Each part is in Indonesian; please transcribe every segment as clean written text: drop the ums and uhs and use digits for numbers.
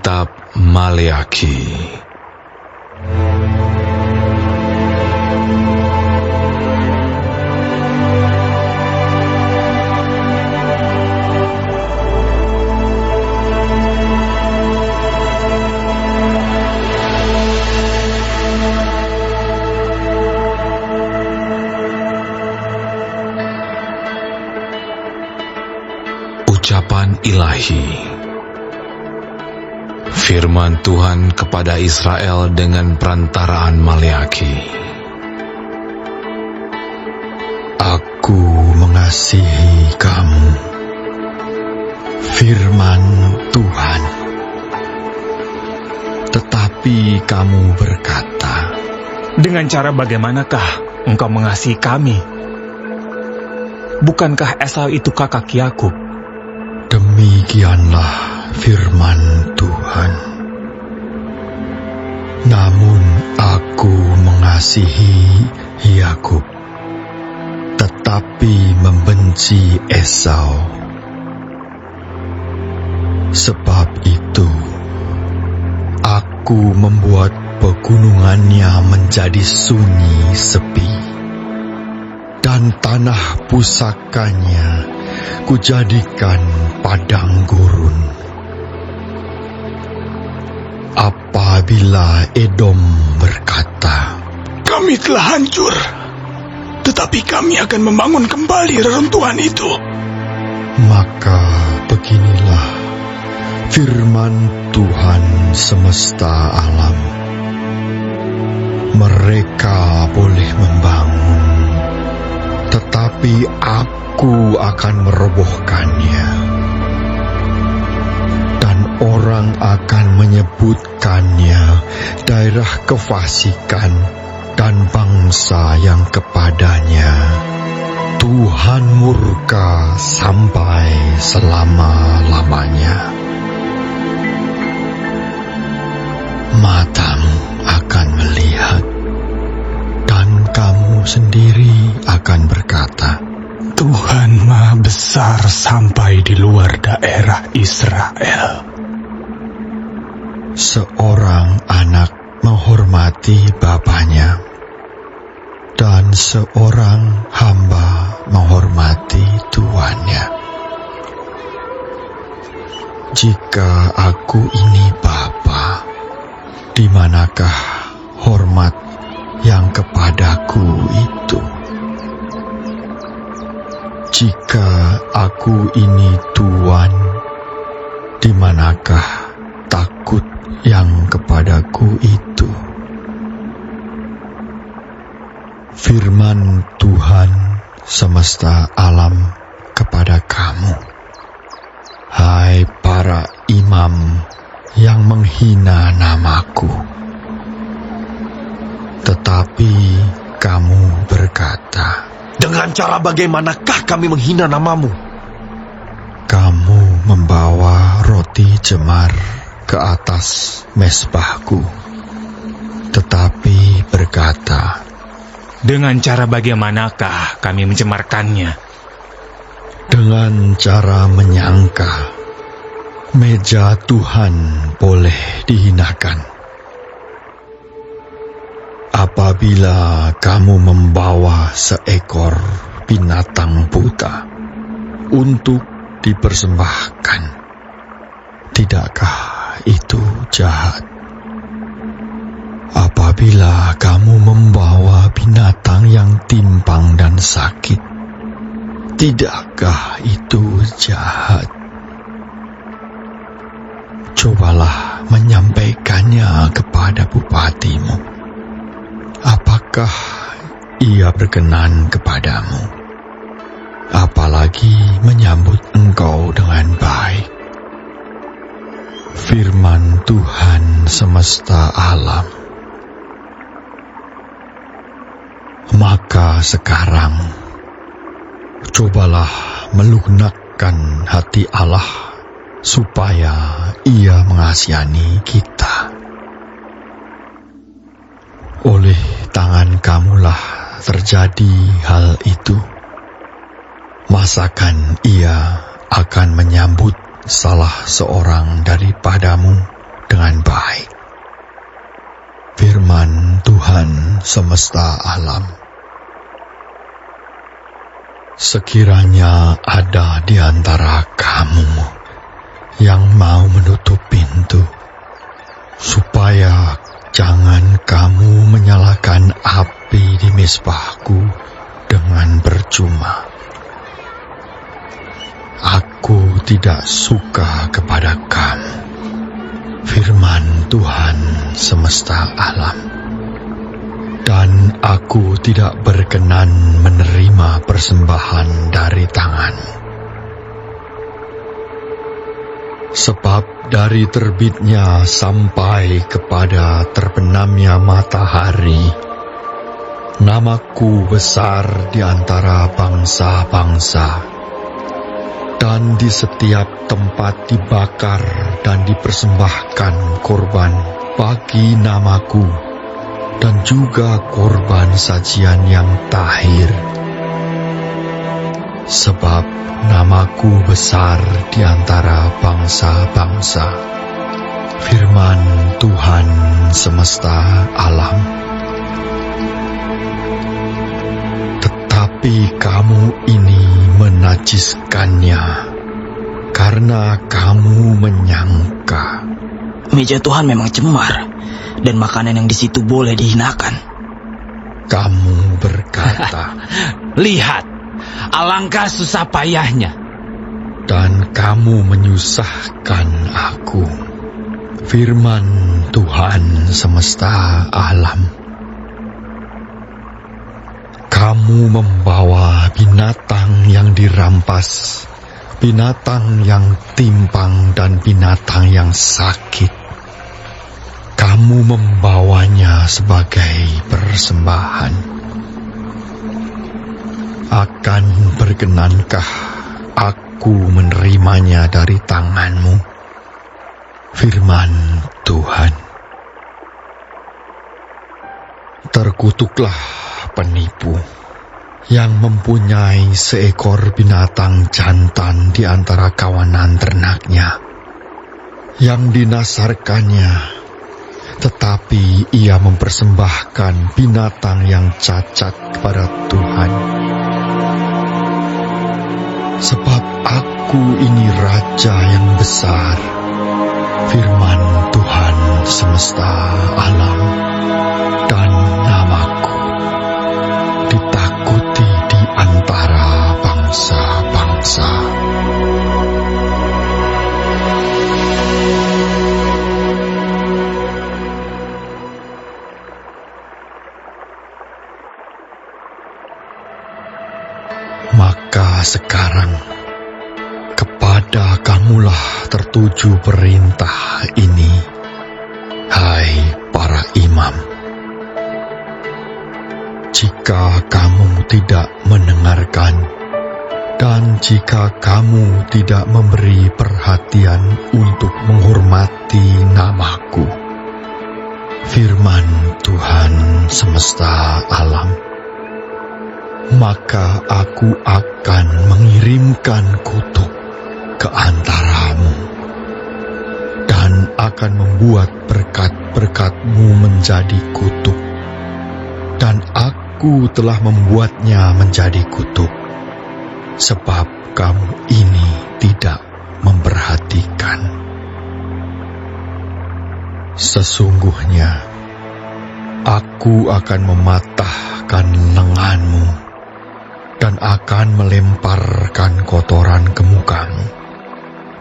Kitab Maleakhi. Ucapan Ilahi. Firman Tuhan kepada Israel dengan perantaraan Maleakhi. Aku mengasihi kamu, firman Tuhan. Tetapi kamu berkata, dengan cara bagaimanakah engkau mengasihi kami? Bukankah Esau itu kakak Yakub? demikianlah firman Tuhan. Namun aku mengasihi Yakub, tetapi membenci Esau. Sebab itu, aku membuat pegunungannya menjadi sunyi sepi, dan tanah pusakanya kujadikan padang gurun. Apabila Edom berkata, kami telah hancur, tetapi kami akan membangun kembali reruntuhan itu. maka beginilah firman Tuhan semesta alam. Mereka boleh membangun, tetapi aku akan merobohkannya. Dan orang akan menyebutkannya daerah kefasikan, dan bangsa yang kepadanya Tuhan murka sampai selama-lamanya. Matamu akan melihat, dan kamu sendiri akan berkata, Tuhan Maha Besar sampai di luar daerah Israel. Seorang anak menghormati bapaknya, dan seorang hamba menghormati tuannya. Jika aku ini Bapa, di manakah hormat yang kepadaku itu? Jika aku ini Tuan, di manakah takut yang kepadaku itu? Firman Tuhan semesta alam kepada kamu, hai para imam yang menghina namaku. Tetapi kamu berkata, dengan cara bagaimanakah kami menghina namamu? kamu membawa roti jemar ke atas mezbahku, tetapi berkata, Dengan cara bagaimanakah kami mencemarkannya? dengan cara menyangka meja Tuhan boleh dihinakan. Apabila kamu membawa seekor binatang buta untuk dipersembahkan, tidakkah itu jahat? Apabila kamu membawa binatang yang timpang dan sakit, tidakkah itu jahat? Cobalah menyampaikannya kepada bupatimu. Apakah ia berkenan kepadamu? Apalagi menyambut engkau dengan baik. Firman Tuhan semesta alam. Maka sekarang, cobalah melunakkan hati Allah, supaya Ia mengasihani kita. Oleh tangan kamulah terjadi hal itu. Masakan Ia akan menyambut salah seorang daripadamu dengan baik. Firman Tuhan semesta alam. Sekiranya ada di antara kamu yang mau menutup pintu, supaya jangan kamu menyalakan api di mezbahku dengan percuma. Aku tidak suka kepada kamu, firman Tuhan semesta alam. Dan aku tidak berkenan menerima persembahan dari tanganmu. Sebab dari terbitnya sampai kepada terbenamnya matahari, namaku besar di antara bangsa-bangsa. Dan di setiap tempat dibakar dan dipersembahkan korban bagi namaku, dan juga korban sajian yang tahir. Sebab namaku besar di antara bangsa-bangsa, firman Tuhan semesta alam. Tetapi kamu ini menajiskannya, karena kamu menyangka. Meja Tuhan memang cemar, dan makanan yang di situ boleh dihinakan. Kamu berkata, Lihat, alangkah susah payahnya. dan kamu menyusahkan aku, firman Tuhan semesta alam. Kamu membawa binatang yang dirampas, binatang yang timpang dan binatang yang sakit. Kamu membawanya sebagai persembahan. Akan berkenankah aku menerimanya dari tanganmu, firman Tuhan? Terkutuklah penipu yang mempunyai seekor binatang jantan di antara kawanan ternaknya, yang dinasarkannya, tetapi ia mempersembahkan binatang yang cacat kepada Tuhan. Sebab aku ini Raja yang besar, firman Tuhan semesta alam, dan namaku ditakuti di antara bangsa-bangsa. Maka sekarang kepada kamulah tertuju perintah ini, hai para imam. Jika kamu tidak mendengarkan, dan jika kamu tidak memberi perhatian untuk menghormati namaku, firman Tuhan semesta alam, maka aku akan mengirimkan kutuk ke antaramu, dan akan membuat berkat-berkatmu menjadi kutuk. Dan aku telah membuatnya menjadi kutuk, sebab kamu ini tidak memperhatikan. Sesungguhnya, aku akan mematahkan lenganmu, dan akan melemparkan kotoran ke mukamu,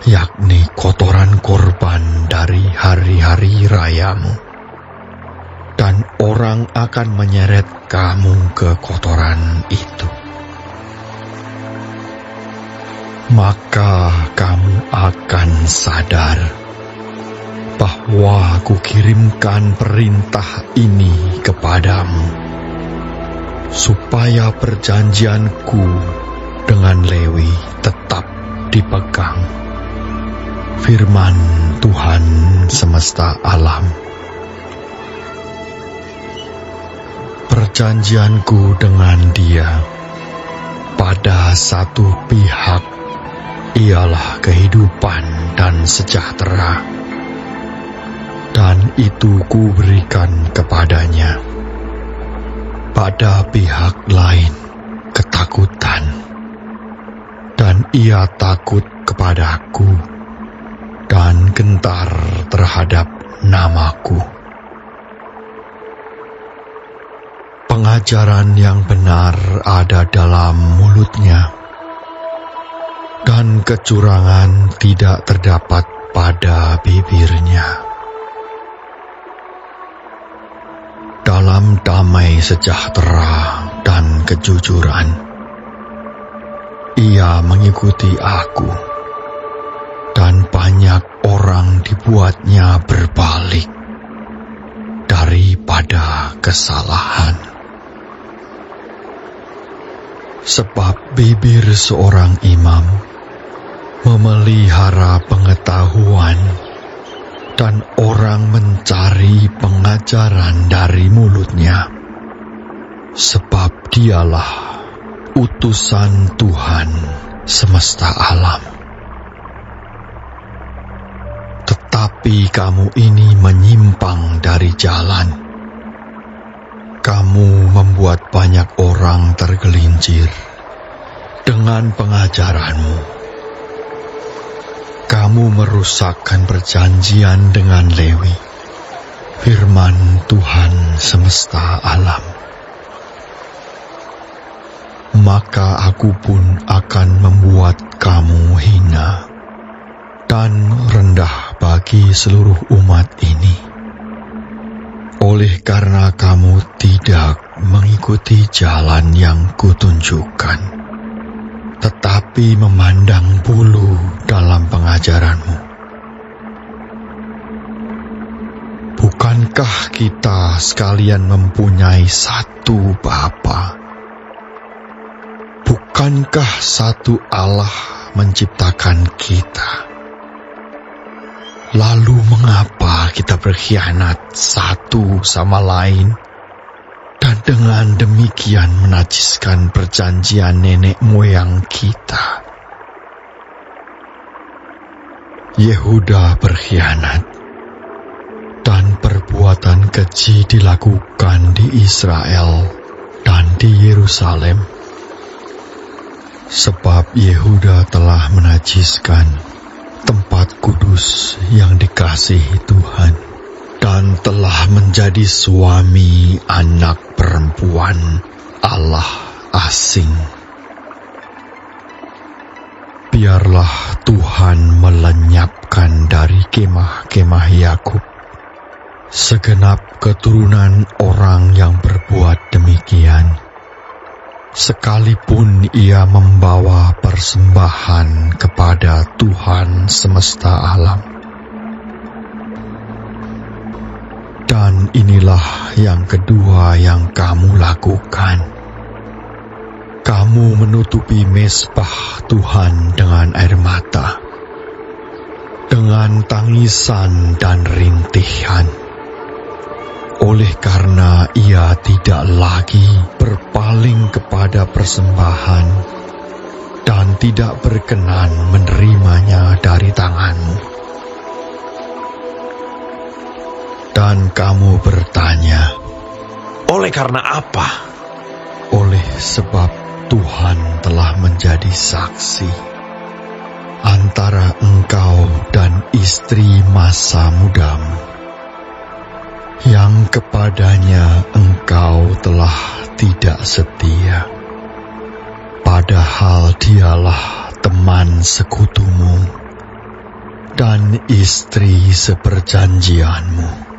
yakni kotoran korban dari hari-hari rayamu. Dan orang akan menyeret kamu ke kotoran itu. Maka kamu akan sadar bahwa kukirimkan perintah ini kepadamu, supaya perjanjianku dengan Lewi tetap dipegang, firman Tuhan semesta alam. Perjanjianku dengan dia pada satu pihak ialah kehidupan dan sejahtera, dan itu kuberikan kepadanya. Pada pihak lain ketakutan, dan ia takut kepadaku dan gentar terhadap namaku. Pengajaran yang benar ada dalam mulutnya, dan kecurangan tidak terdapat pada bibirnya. Dalam damai sejahtera dan kejujuran, ia mengikuti aku, dan banyak orang dibuatnya berbalik daripada kesalahan. Sebab bibir seorang imam memelihara pengetahuan, dan orang mencari pengajaran dari mulutnya, sebab dialah utusan Tuhan semesta alam. Tetapi kamu ini menyimpang dari jalan. Kamu membuat banyak orang tergelincir dengan pengajaranmu. Kamu merusakkan perjanjian dengan Lewi, firman Tuhan semesta alam. Maka aku pun akan membuat kamu hina dan rendah bagi seluruh umat ini, oleh karena kamu tidak mengikuti jalan yang kutunjukkan, tetapi memandang bulu dalam pengajaranmu. Bukankah kita sekalian mempunyai satu Bapa? Bukankah satu Allah menciptakan kita? Lalu mengapa kita berkhianat satu sama lain, dan dengan demikian menajiskan perjanjian nenek moyang kita? Yehuda berkhianat, dan perbuatan keji dilakukan di Israel dan di Yerusalem, sebab Yehuda telah menajiskan tempat kudus yang dikasihi Tuhan, dan telah menjadi suami anak perempuan Allah asing. Biarlah Tuhan melenyapkan dari kemah-kemah Yakub segenap keturunan orang yang berbuat demikian, sekalipun ia membawa persembahan kepada Tuhan semesta alam. Dan inilah yang kedua yang kamu lakukan. Kamu menutupi mezbah Tuhan dengan air mata, dengan tangisan dan rintihan, oleh karena ia tidak lagi berpaling kepada persembahan dan tidak berkenan menerimanya dari tanganmu. Dan kamu bertanya, oleh karena apa? oleh sebab Tuhan telah menjadi saksi antara engkau dan istri masa mudamu, yang kepadanya engkau telah tidak setia, padahal dialah teman sekutumu dan istri seperjanjianmu.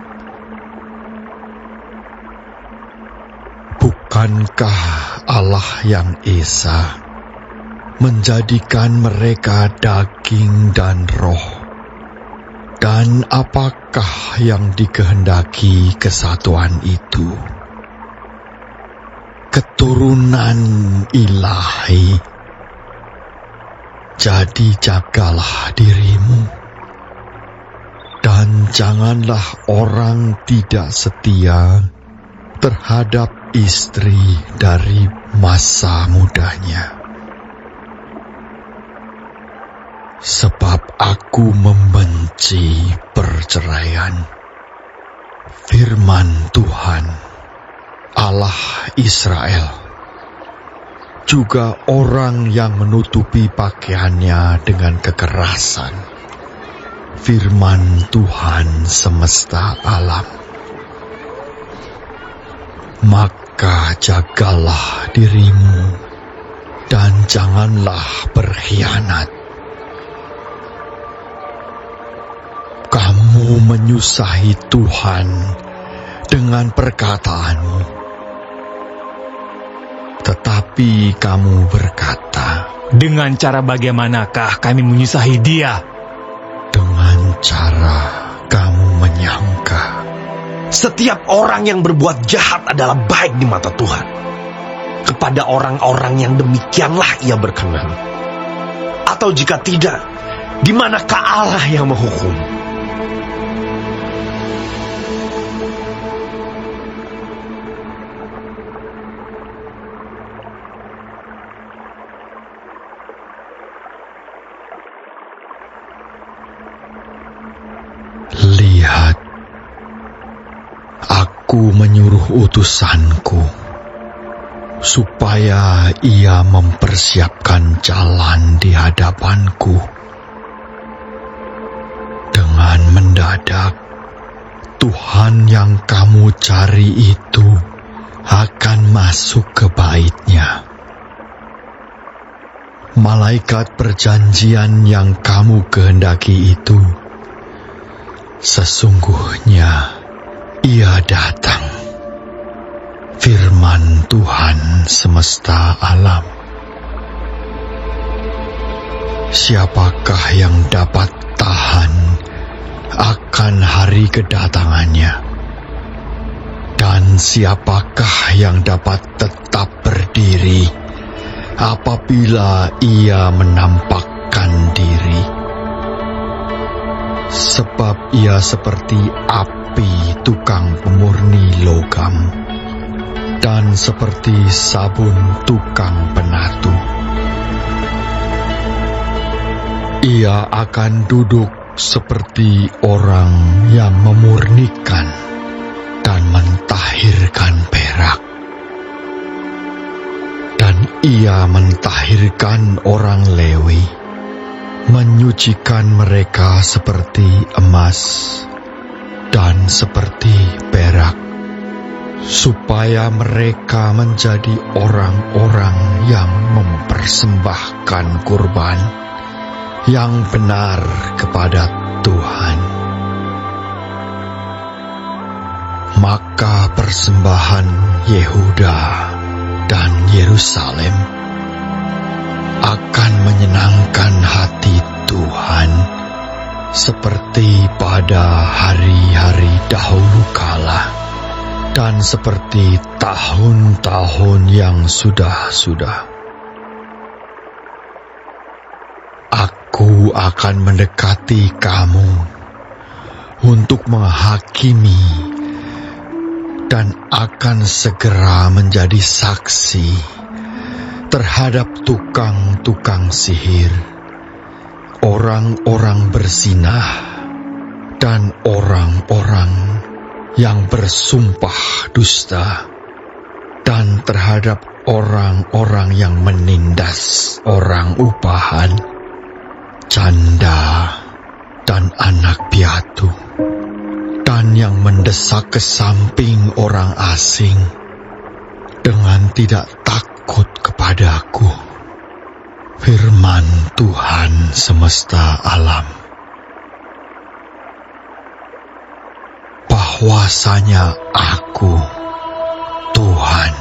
Bukankah Allah yang Esa menjadikan mereka daging dan roh? Dan apakah yang dikehendaki kesatuan itu? Keturunan ilahi. Jadi jagalah dirimu, dan janganlah orang tidak setia terhadap istri dari masa mudanya. Sebab aku membenci perceraian, Firman Tuhan, Allah Israel, juga orang yang menutupi pakaiannya dengan kekerasan. Firman Tuhan semesta alam. Maka jagalah dirimu dan janganlah berkhianat. Kamu menyusahi Tuhan dengan perkataanmu, tetapi kamu berkata, Dengan cara bagaimanakah kami menyusahi Dia? dengan cara kamu menyangka. Setiap orang yang berbuat jahat adalah baik di mata Tuhan. Kepada orang-orang yang demikianlah Ia berkenan. Atau jika tidak, di manakah Allah yang menghukum? Lihat, aku menyuruh utusanku supaya ia mempersiapkan jalan di hadapanku. Dengan mendadak, Tuhan yang kamu cari itu akan masuk ke bait-Nya. Malaikat perjanjian yang kamu kehendaki itu, sesungguhnya ia datang. Firman Tuhan semesta alam. Siapakah yang dapat tahan akan hari kedatangannya? Dan siapakah yang dapat tetap berdiri apabila ia menampakkan diri? Sebab ia seperti api tukang pemurni logam, dan seperti sabun tukang penatu. Ia akan duduk seperti orang yang memurnikan dan mentahirkan perak. Dan ia mentahirkan orang Lewi, menyucikan mereka seperti emas dan seperti perak, supaya mereka menjadi orang-orang yang mempersembahkan kurban yang benar kepada Tuhan. Maka persembahan Yehuda dan Yerusalem akan menyenangkan hati Tuhan seperti pada hari-hari dahulu kala dan seperti tahun-tahun yang sudah-sudah. Aku akan mendekati kamu untuk menghakimi dan akan segera menjadi saksi terhadap tukang-tukang sihir, orang-orang berzinah, dan orang-orang yang bersumpah dusta, dan terhadap orang-orang yang menindas orang upahan, janda, dan anak piatu, dan yang mendesak ke samping orang asing dengan tidak takut kepadaku. Firman Tuhan semesta alam. Bahwasanya aku, Tuhan,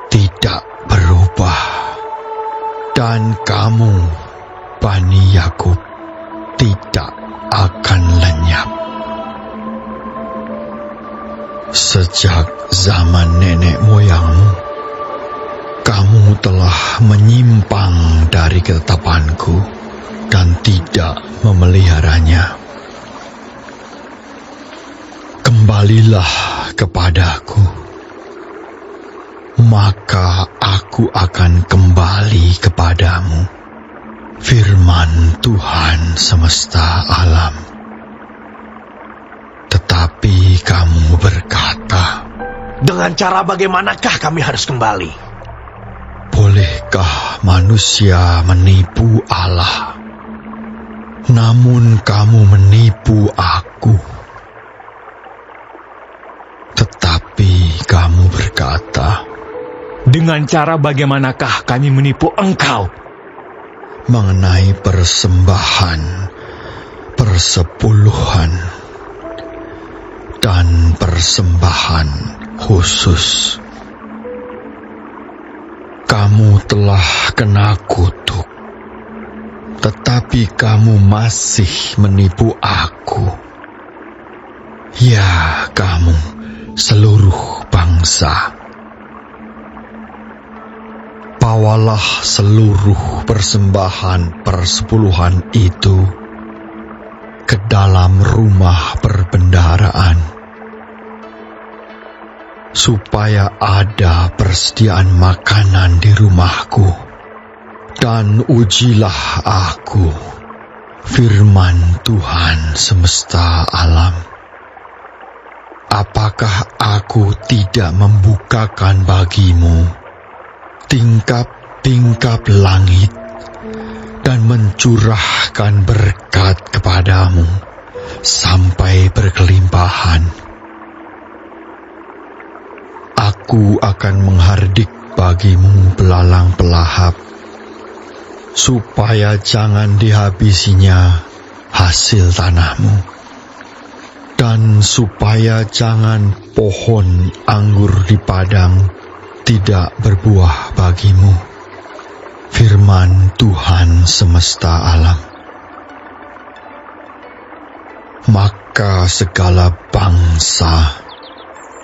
tidak berubah, dan kamu, Bani Yakub, tidak akan lenyap. Sejak zaman nenek moyangmu, kamu telah menyimpang dari ketetapanku dan tidak memeliharanya. Kembalilah kepadaku, maka aku akan kembali kepadamu. Firman Tuhan semesta alam. Tetapi Tetapi kamu berkata, dengan cara bagaimanakah kami harus kembali? bolehkah manusia menipu Allah? Namun kamu menipu aku. Tetapi kamu berkata, Dengan cara bagaimanakah kami menipu engkau? mengenai persembahan, persepuluhan, dan persembahan khusus. Kamu telah kena kutuk, tetapi kamu masih menipu aku. Ya, kamu seluruh bangsa. Bawalah seluruh persembahan persepuluhan itu ke dalam rumah perbendaharaan, supaya ada persediaan makanan di rumahku. Dan ujilah aku, firman Tuhan semesta alam. Apakah aku tidak membukakan bagimu tingkap-tingkap langit dan mencurahkan berkat kepadamu sampai berkelimpahan? Aku akan menghardik bagimu belalang pelahap, supaya jangan dihabisinya hasil tanahmu, dan supaya jangan pohon anggur di padang tidak berbuah bagimu, firman Tuhan semesta alam. Maka segala bangsa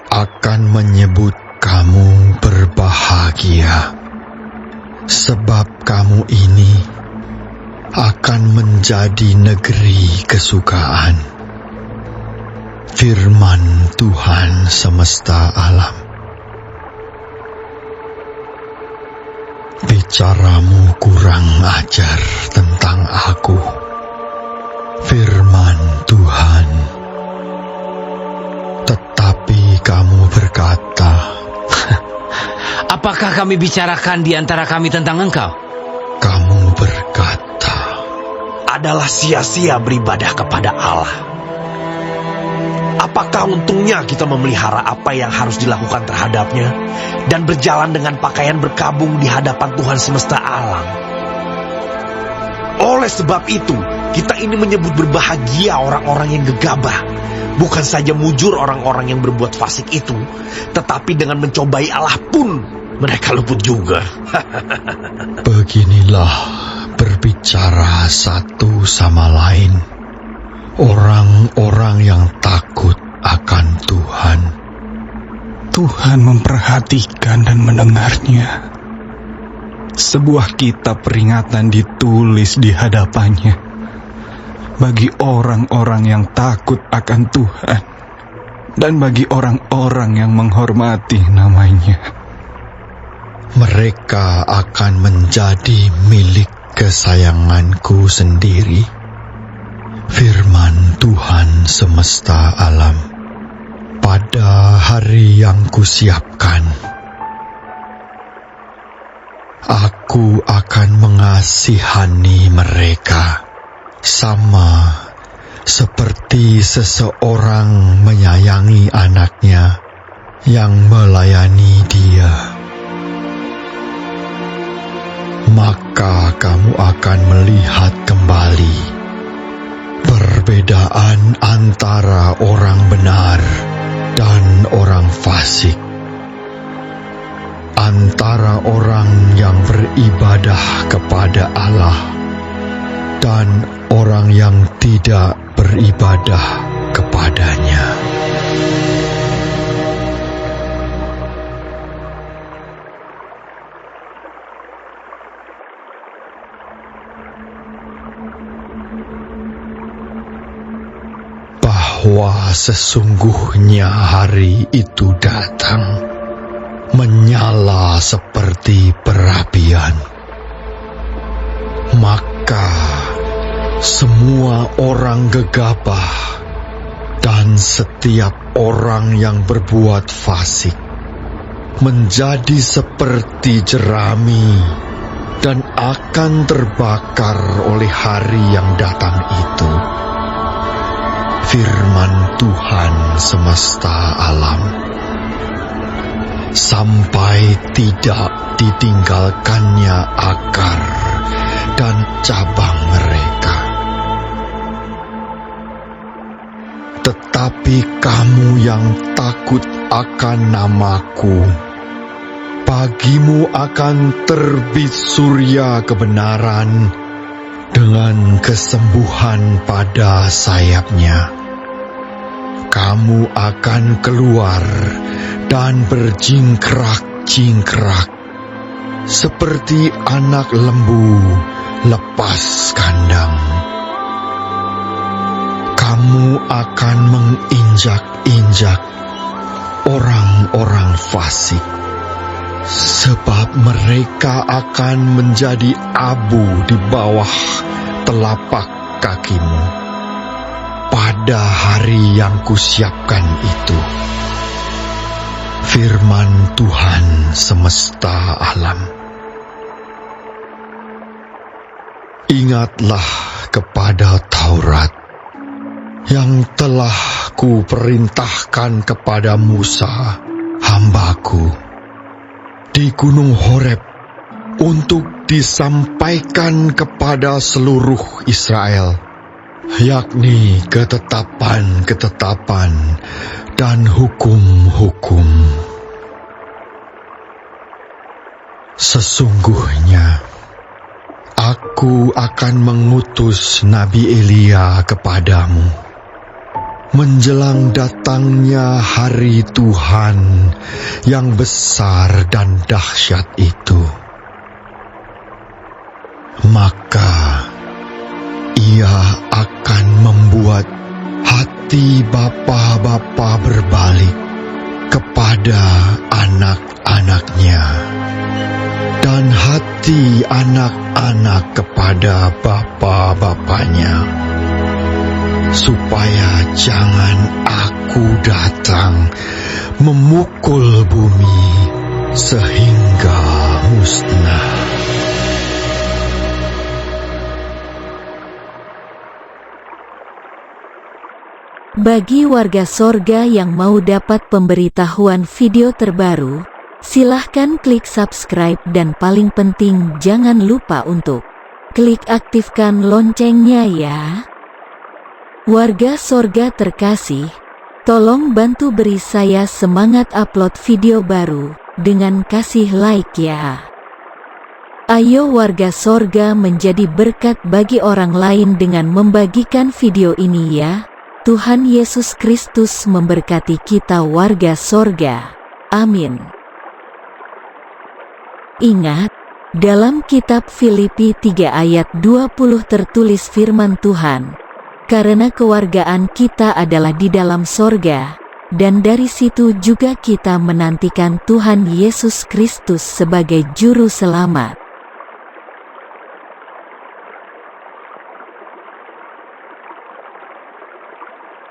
akan menyebut kamu berbahagia, sebab kamu ini akan menjadi negeri kesukaan, firman Tuhan semesta alam. Bicaramu kurang ajar tentang aku, firman Tuhan. Tetapi kamu berkata, Apakah kami bicarakan di antara kami tentang engkau? kamu berkata, Adalah sia-sia beribadah kepada Allah. Apakah untungnya kita memelihara apa yang harus dilakukan terhadapnya dan berjalan dengan pakaian berkabung di hadapan Tuhan semesta alam? Oleh sebab itu, kita ini menyebut berbahagia orang-orang yang gegabah. Bukan saja mujur orang-orang yang berbuat fasik itu, tetapi dengan mencobai Allah pun mereka luput juga. beginilah berbicara satu sama lain orang-orang yang takut akan Tuhan. Tuhan memperhatikan dan mendengarnya. Sebuah kitab peringatan ditulis di hadapannya bagi orang-orang yang takut akan Tuhan dan bagi orang-orang yang menghormati namanya. Mereka akan menjadi milik kesayanganku sendiri, firman Tuhan semesta alam. Pada hari yang kusiapkan, aku akan mengasihani mereka, sama seperti seseorang menyayangi anaknya yang melayani dia. Maka kamu akan melihat kembali perbedaan antara orang benar dan orang fasik, antara orang yang beribadah kepada Allah dan orang yang tidak beribadah kepadanya. Bahwa sesungguhnya hari itu datang, menyala seperti perapian. Maka semua orang gegabah dan setiap orang yang berbuat fasik menjadi seperti jerami dan akan terbakar oleh hari yang datang itu. Firman Tuhan semesta alam. Sampai tidak ditinggalkannya akar dan cabang mereka. Tetapi kamu yang takut akan namaku, bagimu akan terbit surya kebenaran dengan kesembuhan pada sayapnya. Kamu akan keluar dan berjingkrak-jingkrak seperti anak lembu lepas kandang. Kamu akan menginjak-injak orang-orang fasik, sebab mereka akan menjadi abu di bawah telapak kakimu pada hari yang kusiapkan itu. Firman Tuhan semesta alam. Ingatlah kepada Taurat yang telah kuperintahkan kepada Musa, hambaku, di Gunung Horeb untuk disampaikan kepada seluruh Israel, yakni ketetapan-ketetapan dan hukum-hukum. Sesungguhnya aku akan mengutus Nabi Elia kepadamu menjelang datangnya hari Tuhan yang besar dan dahsyat itu. Maka ia akan membuat hati bapa-bapa berbalik kepada anak-anaknya, dan hati anak-anak kepada bapa-bapanya, supaya jangan aku datang memukul bumi sehingga musnah. Bagi warga sorga yang mau dapat pemberitahuan video terbaru, silahkan klik subscribe dan paling penting jangan lupa untuk klik aktifkan loncengnya ya. Warga sorga terkasih, tolong bantu beri saya semangat upload video baru dengan kasih like ya. Ayo warga sorga menjadi berkat bagi orang lain dengan membagikan video ini ya. Tuhan Yesus Kristus memberkati kita warga sorga. Amin. Ingat, dalam kitab Filipi 3 ayat 20 tertulis firman Tuhan, karena kewargaan kita adalah di dalam sorga, dan dari situ juga kita menantikan Tuhan Yesus Kristus sebagai Juru Selamat.